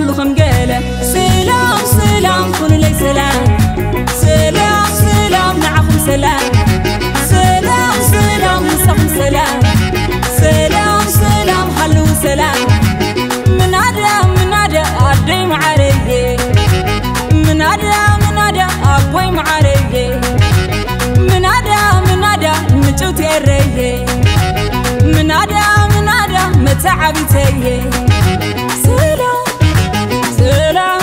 كلكم قاله سلام سلام كل لي سلام سلام سلام نعكم سلام سلام سلام نسقم سلام سلام سلام حلو سلام من هذا أدي معريه من هذا أبوي معريه من هذا نجوتي الريه من هذا متعبي تيه سلام سلام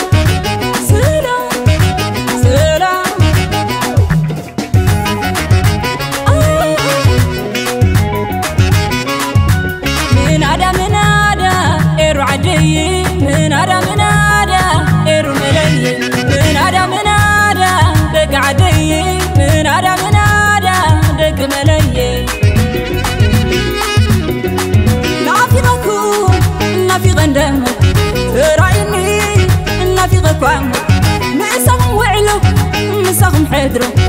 سلام سلام من هذا إيرو عدي من هذا إيرو ملي من هذا دق عدي من هذا دق ملي في غندم رايني في غكوام مسخم وعلو مسخم حدرو